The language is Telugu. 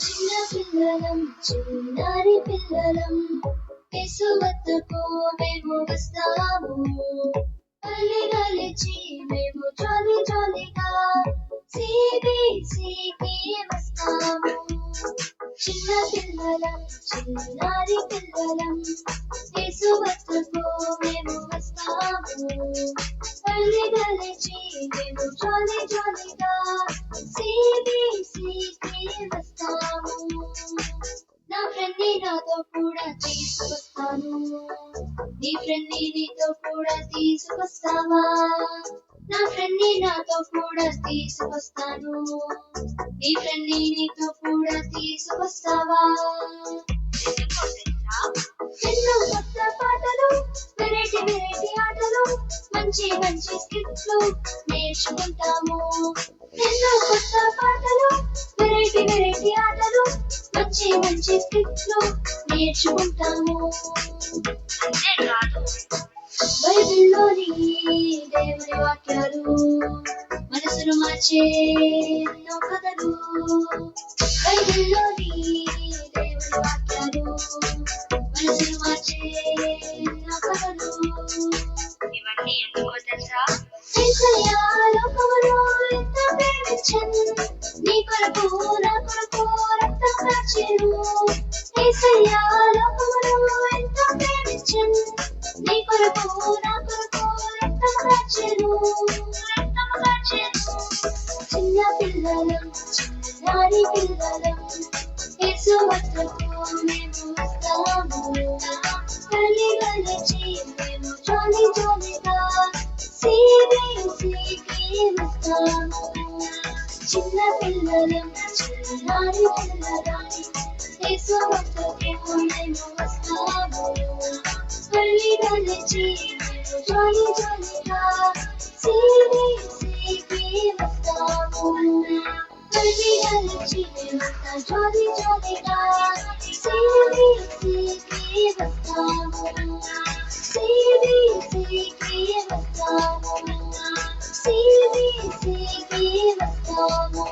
చిన్న పిల్లలం చిన్నారి పిల్లలం యేసు వద్దకు మేము వస్తాము. గలి గలిచి మేము జాలి జాలిగా CBCకి వస్తాము. చిన్న పిల్లలం చిన్నారి పిల్లలం యేసు వద్దకు మేము వస్తాము. గలి గలిచి మేము జాలి జాలిగా CBCకి వస్తాము. నా ఫ్రెండ్ ని నాతో కూడా తీసుకొస్తాను. నీ ఫ్రెండ్ ని నీతో కూడా తీసుకొస్తావా? నా ఫ్రెండ్ ని నాతో కూడా తీసుకొస్తాను. నీ ఫ్రెండ్ ని నీతో కూడా తీసుకొస్తావా? ఎన్నో కొత్త పాటలు, వెరైటీ వెరైటీ ఆటలు, మంచి మంచి స్కిట్లు నేర్చుకుంటాము. ఎన్నో కొత్త పాటలు, వెరైటీ వెరైటీ ఆటలు, మంచి మంచి స్కిట్లు నేర్చుకుంటాము. అంతేకాదు బైబిల్లోని దేవుని వాక్యాలు, మనసును మార్చే ఎన్నో కథలు. బైబిల్లోని దేవుని వాక్యాలు, మనసును మార్చే ఎన్నో కథలు. ఇవన్నీ ఎందుకో తెలుసా? యేసయ్య లోకములో ఎంత ప్రేమించెను, నీ కొరకు నా కొరకు రక్తం కార్చెను. యేసయ్య లోకములో ఎంత ప్రేమించెను, నీ కొరకు నా కొరకు రక్తం కార్చెను. చిన్న పిల్లలం చిన్నారి పిల్లలం యేసు వద్దకు మేము వస్తాము. గలి గలిచి మేము జాలి జాలిగా CBCకి వస్తాము. చిన్న పిల్లలం చిన్నారి పిల్లలం యేసు వద్దకు మేము వస్తాము. గలి గలిచి మేము జాలి జాలిగా CBCకి వస్తాము. గలి గలిచి మేము జాలి జాలిగా CBCకి వస్తాము. CBCకి వస్తాము. CBCకి వస్తాము.